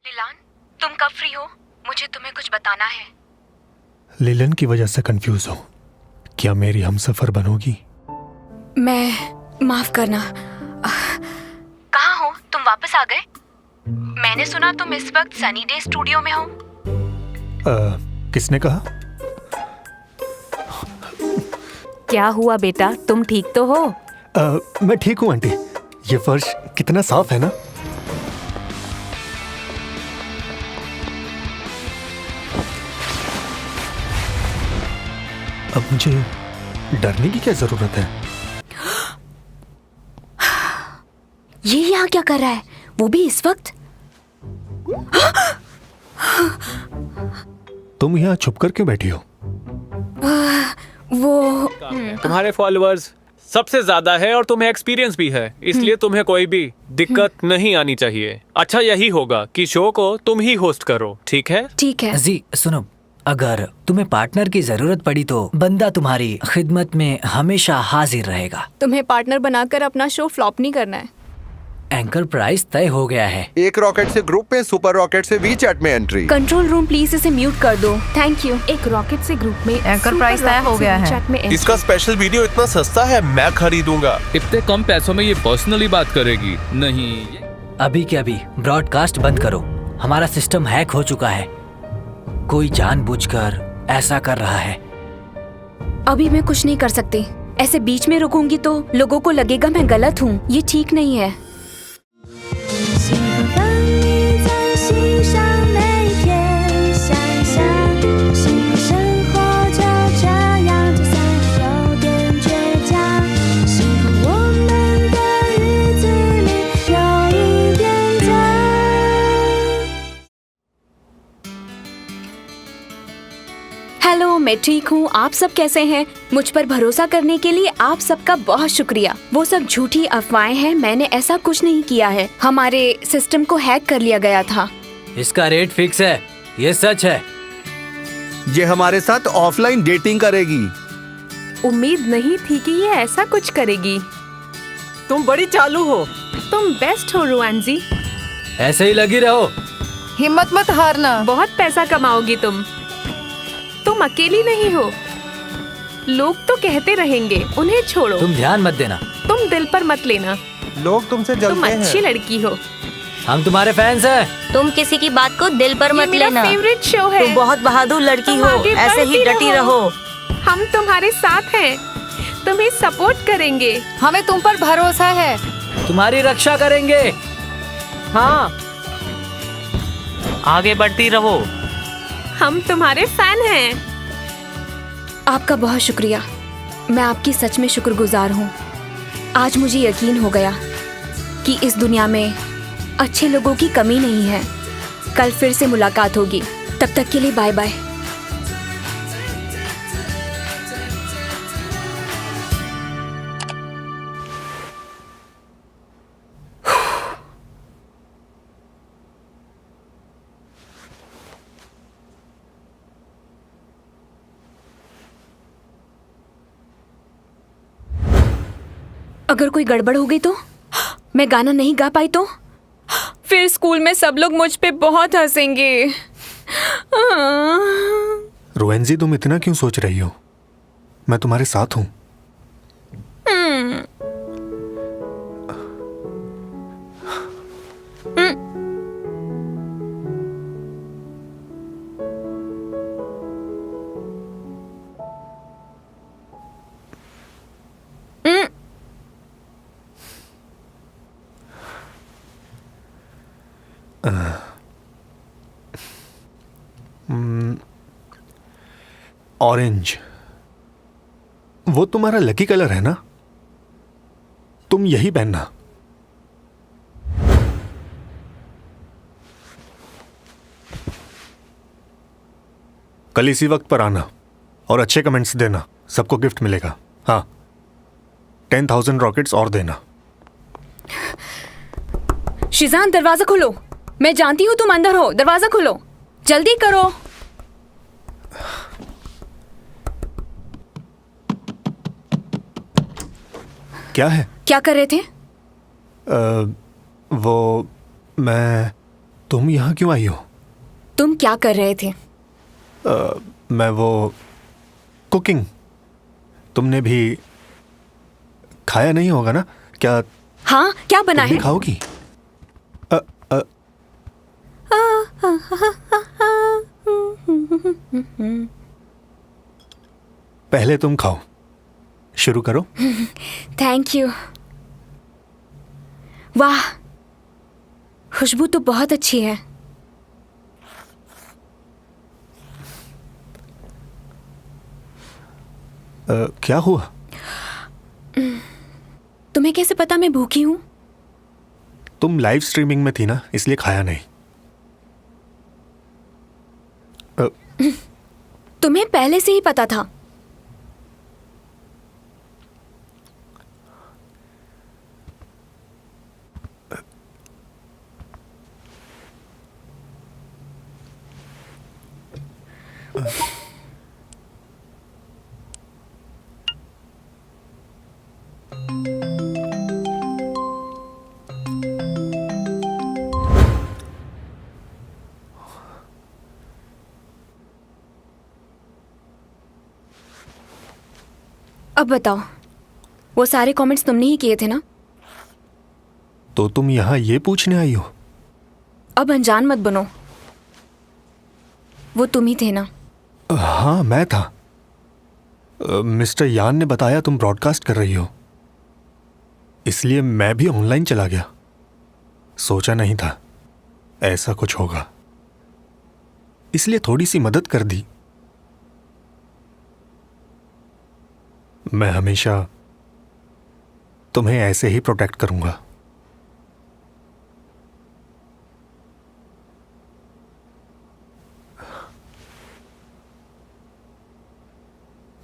इलान, तुम कब फ्री हो? मुझे तुम्हें कुछ बताना है। लिलन की वजह से कंफ्यूज हूँ। क्या मेरी हमसफर बनोगी? माफ करना। कहाँ हो तुम? वापस आ गए? मैंने सुना तुम इस वक्त सनी डे स्टूडियो में हो। किसने कहा? क्या हुआ बेटा, तुम ठीक तो हो? मैं ठीक हूँ आंटी। ये फर्श कितना साफ है ना। अब मुझे डरने की क्या जरूरत है? ये यहाँ क्या कर रहा है, वो भी इस वक्त? तुम यहाँ छुप कर क्यों बैठी हो? वो तुम्हारे फॉलोअर्स सबसे ज्यादा है और तुम्हें एक्सपीरियंस भी है, इसलिए तुम्हें कोई भी दिक्कत नहीं आनी चाहिए। अच्छा यही होगा कि शो को तुम ही होस्ट करो, ठीक है? ठीक है। जी सुनो, अगर तुम्हें पार्टनर की जरूरत पड़ी तो बंदा तुम्हारी खिदमत में हमेशा हाजिर रहेगा। तुम्हें पार्टनर बनाकर अपना शो फ्लॉप नहीं करना है। एंकर प्राइस तय हो गया है। एक रॉकेट से ग्रुप में, सुपर रॉकेट से वीचैट में एंट्री। कंट्रोल रूम प्लीज इसे म्यूट कर दो, थैंक यू। एक रॉकेट से ग्रुप में एंकर प्राइस तय हो गया है। इसका स्पेशल वीडियो इतना सस्ता है, मैं खरीदूंगा। इतने कम पैसों में ये पर्सनली बात करेगी? नहीं। अभी के अभी ब्रॉडकास्ट बंद करो, हमारा सिस्टम हैक हो चुका है। कोई जानबूझकर ऐसा कर रहा है। अभी मैं कुछ नहीं कर सकती। ऐसे बीच में रुकूंगी तो लोगों को लगेगा मैं गलत हूँ। ये ठीक नहीं है। हेलो, मैं ठीक हूँ। आप सब कैसे हैं? मुझ पर भरोसा करने के लिए आप सबका बहुत शुक्रिया। वो सब झूठी अफवाहें हैं, मैंने ऐसा कुछ नहीं किया है। हमारे सिस्टम को हैक कर लिया गया था। इसका रेट फिक्स है, ये सच है। ये हमारे साथ ऑफलाइन डेटिंग करेगी। उम्मीद नहीं थी कि ये ऐसा कुछ करेगी। तुम बड़ी चालू हो। तुम बेस्ट हो रुआनजी। ऐसे ही लगी रहो। हिम्मत मत हारना। बहुत पैसा कमाओगी तुम अकेली नहीं हो। लोग तो कहते रहेंगे, उन्हें छोड़ो। तुम ध्यान मत देना। तुम दिल पर मत लेना। लोग तुमसे तुम जलते अच्छी हैं। लड़की हो। हम तुम्हारे फैंस हैं। तुम किसी की बात को दिल पर ये मत मेरा लेना। फेवरेट शो है। तुम बहुत बहादुर लड़की तुम हो, आगे ऐसे ही बढ़ती डटी रहो। हम तुम्हारे साथ हैं, तुम्हें सपोर्ट करेंगे। हमें तुम पर भरोसा है। तुम्हारी रक्षा करेंगे। हाँ, आगे बढ़ती रहो। हम तुम्हारे फैन हैं। आपका बहुत शुक्रिया। मैं आपकी सच में शुक्रगुजार हूँ। आज मुझे यकीन हो गया कि इस दुनिया में अच्छे लोगों की कमी नहीं है। कल फिर से मुलाकात होगी। तब तक के लिए बाय बाय। अगर कोई गड़बड़ हो गई तो? मैं गाना नहीं गा पाई तो? फिर स्कूल में सब लोग मुझ पे बहुत हंसेंगे। रोएंजी, तुम इतना क्यों सोच रही हो? मैं तुम्हारे साथ हूँ। ऑरेंज, वो तुम्हारा लकी कलर है ना? तुम यही पहनना। कल इसी वक्त पर आना और अच्छे कमेंट्स देना, सबको गिफ्ट मिलेगा। हाँ, 10,000 रॉकेट्स और देना। शिजान, दरवाजा खोलो। मैं जानती हूँ तुम अंदर हो, दरवाजा खोलो, जल्दी करो। क्या है? क्या कर रहे थे? वो मैं तुम यहाँ क्यों आई हो? तुम क्या कर रहे थे? मैं वो कुकिंग। तुमने भी खाया नहीं होगा ना? क्या हाँ, क्या बना तुम भी है? खाओगी? पहले तुम खाओ, शुरू करो। Thank you. वाह, खुशबू तो बहुत अच्छी है। क्या हुआ? तुम्हें कैसे पता मैं भूखी हूँ? तुम लाइव स्ट्रीमिंग में थी ना, इसलिए खाया नहीं। तुम्हें पहले से ही पता था। अब बताओ, वो सारे कमेंट्स तुमने ही किए थे ना? तो तुम यहाँ ये पूछने आई हो? अब अनजान मत बनो, वो तुम ही थे ना? हाँ, मैं था। मिस्टर यान ने बताया तुम ब्रॉडकास्ट कर रही हो, इसलिए मैं भी ऑनलाइन चला गया। सोचा नहीं था ऐसा कुछ होगा, इसलिए थोड़ी सी मदद कर दी। मैं हमेशा तुम्हें ऐसे ही प्रोटेक्ट करूंगा।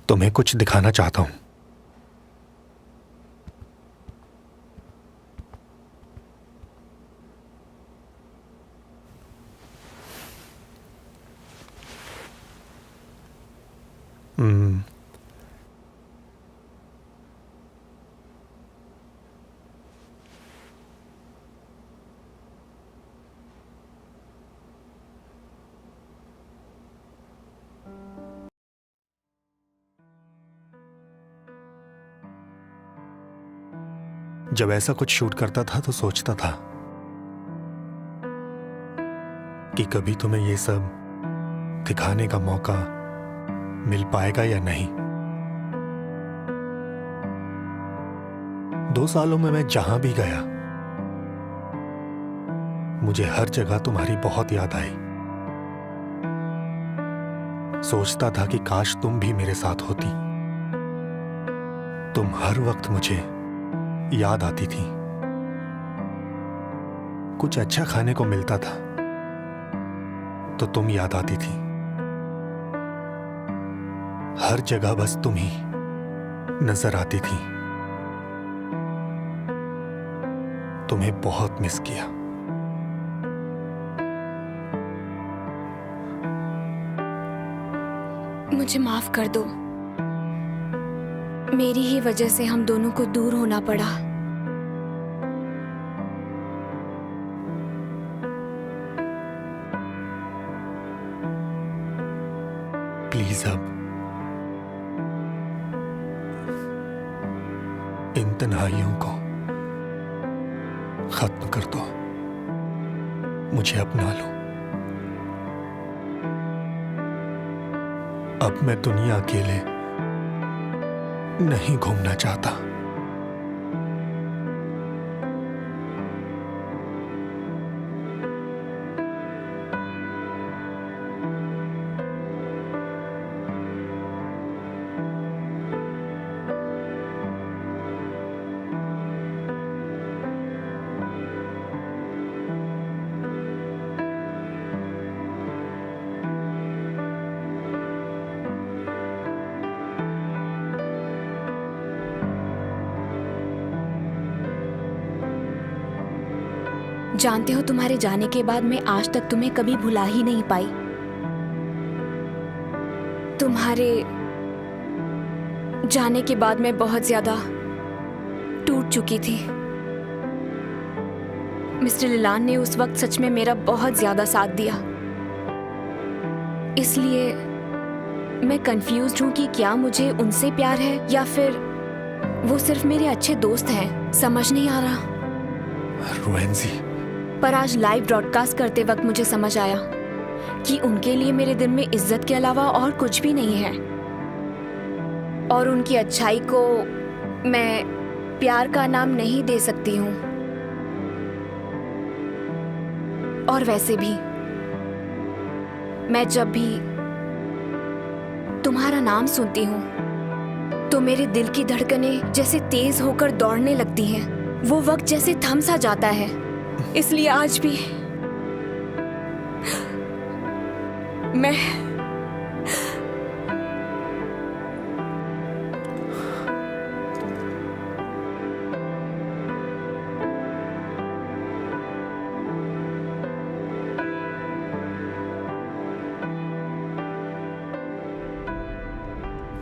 तुम्हें कुछ दिखाना चाहता हूं। जब ऐसा कुछ शूट करता था तो सोचता था कि कभी तुम्हें ये सब दिखाने का मौका मिल पाएगा या नहीं। 2 सालों में मैं जहां भी गया, मुझे हर जगह तुम्हारी बहुत याद आई। सोचता था कि काश तुम भी मेरे साथ होती। तुम हर वक्त मुझे याद आती थी। कुछ अच्छा खाने को मिलता था तो तुम याद आती थी। हर जगह बस तुम ही नजर आती थी। तुम्हें बहुत मिस किया। मुझे माफ कर दो, मेरी ही वजह से हम दोनों को दूर होना पड़ा। प्लीज अब इन तन्हाइयों को खत्म कर दो। मुझे अपना लो। अब मैं दुनिया अकेले नहीं घूमना चाहता। जानते हो, तुम्हारे जाने के बाद मैं आज तक तुम्हें कभी भुला ही नहीं पाई। तुम्हारे जाने के बाद मैं बहुत ज्यादा टूट चुकी थी। मिस्टर लिलान ने उस वक्त सच में मेरा बहुत ज्यादा साथ दिया। इसलिए मैं कंफ्यूज्ड हूँ कि क्या मुझे उनसे प्यार है या फिर वो सिर्फ मेरे अच्छे दोस्त हैं। समझ नहीं आ रहा। रोएंजी, पर आज लाइव ब्रॉडकास्ट करते वक्त मुझे समझ आया कि उनके लिए मेरे दिल में इज्जत के अलावा और कुछ भी नहीं है, और उनकी अच्छाई को मैं प्यार का नाम नहीं दे सकती हूँ। और वैसे भी मैं जब भी तुम्हारा नाम सुनती हूँ तो मेरे दिल की धड़कनें जैसे तेज होकर दौड़ने लगती हैं। वो वक्त जैसे थम सा जाता है। इसलिए आज भी मैं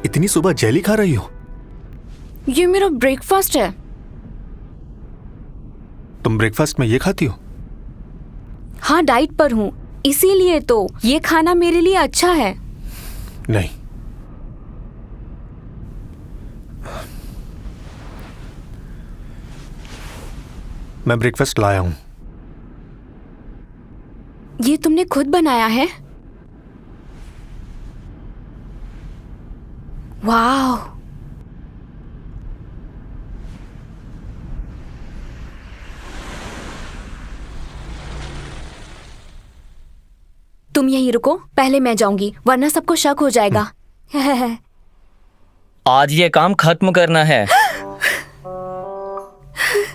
इतनी सुबह जेली खा रही हो? ये मेरा ब्रेकफास्ट है। तुम ब्रेकफास्ट में ये खाती हो? हाँ, डाइट पर हूँ, इसीलिए तो ये खाना मेरे लिए अच्छा है। नहीं, मैं ब्रेकफास्ट लाया हूं। ये तुमने खुद बनाया है? वाह, तुम यहीं रुको, पहले मैं जाऊंगी वरना सबको शक हो जाएगा। आज ये काम खत्म करना है।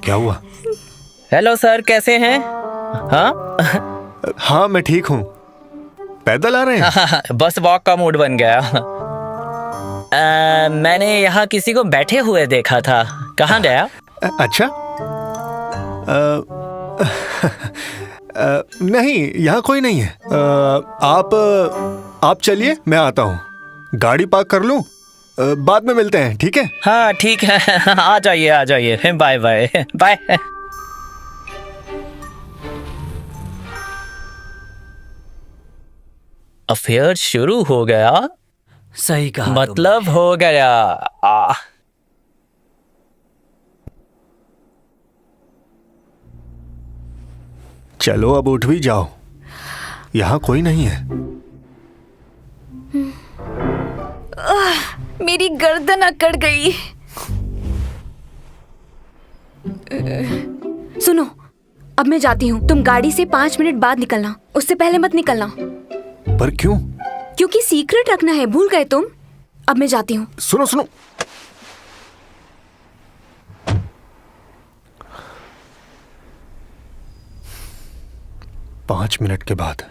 क्या हुआ? हेलो सर, कैसे हैं? हाँ हाँ, मैं ठीक हूँ। पैदल आ रहे हैं? बस वॉक का मूड बन गया। मैंने यहाँ किसी को बैठे हुए देखा था, कहाँ गया? अच्छा, नहीं, यहाँ कोई नहीं है। आप चलिए, मैं आता हूँ। गाड़ी पार्क कर लूँ, बाद में मिलते हैं, ठीक है? हाँ ठीक है, आ जाइए। Bye bye bye. अफेयर शुरू हो गया, सही कहा मतलब हो गया। चलो अब उठ भी जाओ, यहाँ कोई नहीं है। मेरी गर्दन अकड़ गई। सुनो, अब मैं जाती हूँ। तुम गाड़ी से 5 मिनट बाद निकलना, उससे पहले मत निकलना। पर क्यों? क्योंकि सीक्रेट रखना है, भूल गए तुम। अब मैं जाती हूँ। सुनो सुनो, पांच मिनट के बाद।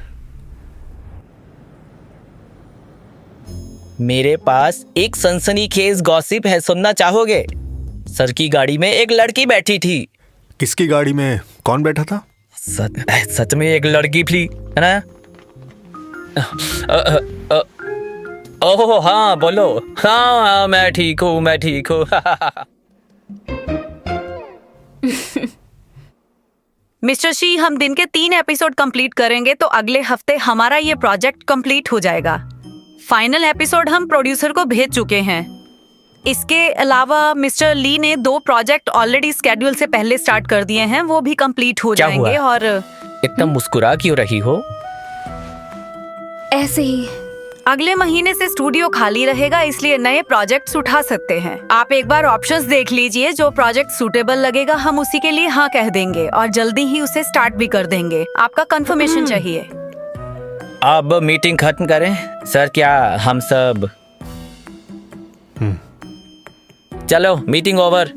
मेरे पास एक सनसनीखेज गॉसिप है, सुनना चाहोगे? सर की गाड़ी में एक लड़की बैठी थी। किसकी गाड़ी में कौन बैठा था? सच में एक लड़की थी, है ना? ओह हाँ, बोलो। हाँ, मैं ठीक हूँ। मिस्टर शी, हम दिन के 3 एपिसोड कंप्लीट करेंगे तो अगले हफ्ते हमारा ये प्रोजेक्ट कंप्लीट हो जाएगा। फाइनल एपिसोड हम प्रोड्यूसर को भेज चुके हैं। इसके अलावा मिस्टर ली ने 2 प्रोजेक्ट ऑलरेडी स्केड्यूल से पहले स्टार्ट कर दिए हैं, वो भी कंप्लीट हो क्या जाएंगे। हुआ? और इतना मुस्कुरा क्यों रही हो? ऐसे ही। अगले महीने से स्टूडियो खाली रहेगा, इसलिए नए प्रोजेक्ट्स उठा सकते हैं। आप एक बार ऑप्शंस देख लीजिए, जो प्रोजेक्ट सूटेबल लगेगा हम उसी के लिए हाँ कह देंगे और जल्दी ही उसे स्टार्ट भी कर देंगे। आपका कंफर्मेशन चाहिए। अब मीटिंग खत्म करें सर, क्या हम सब? चलो, मीटिंग ओवर।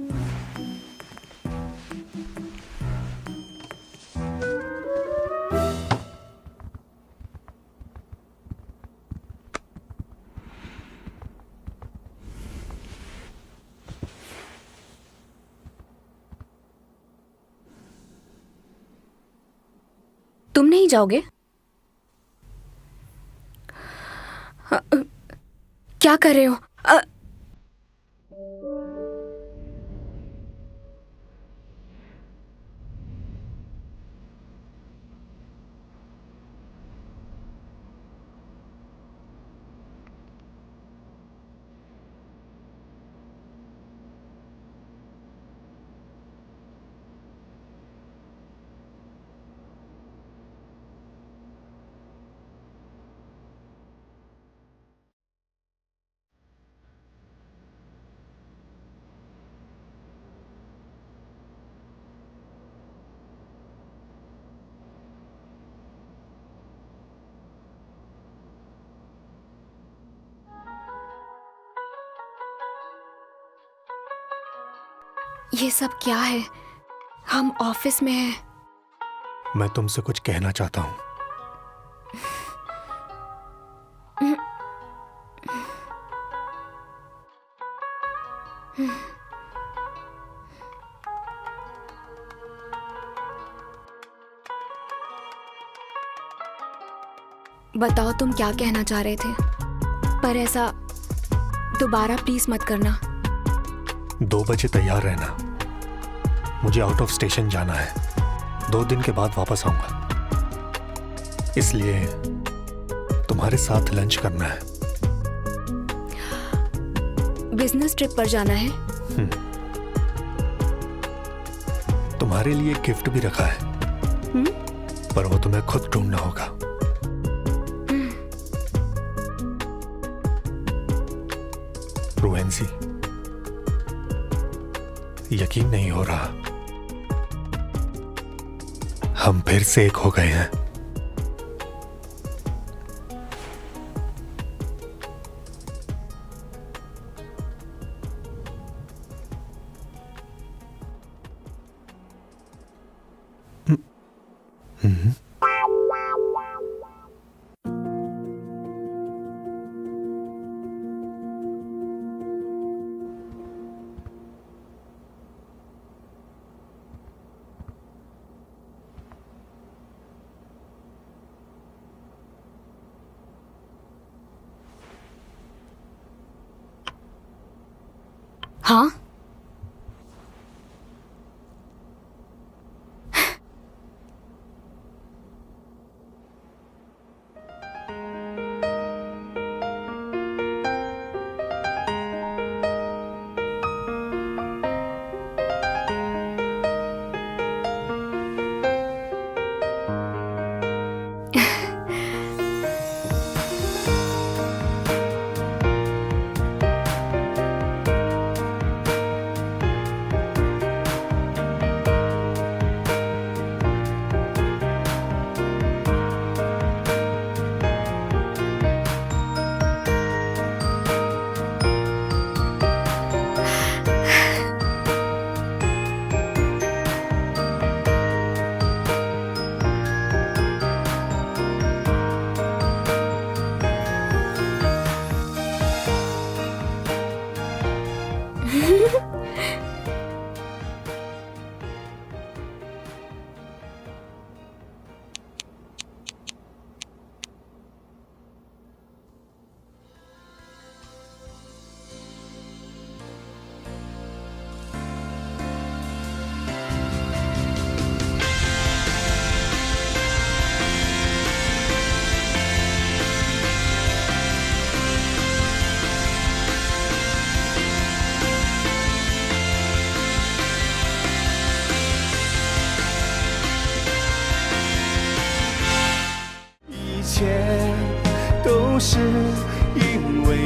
तुम नहीं जाओगे? क्या कर रहे हो? ये सब क्या है? हम ऑफिस में हैं। मैं तुमसे कुछ कहना चाहता हूँ। बताओ तुम क्या कहना चाह रहे थे, पर ऐसा दोबारा प्लीज मत करना। 2 बजे तैयार रहना, मुझे आउट ऑफ स्टेशन जाना है। 2 दिन के बाद वापस आऊंगा, इसलिए तुम्हारे साथ लंच करना है। बिजनेस ट्रिप पर जाना है? तुम्हारे लिए गिफ्ट भी रखा है, पर वो तुम्हें खुद ढूंढना होगा। रोहनसी, यकीन नहीं हो रहा, हम फिर से एक हो गए हैं। हाँ,一切都是因为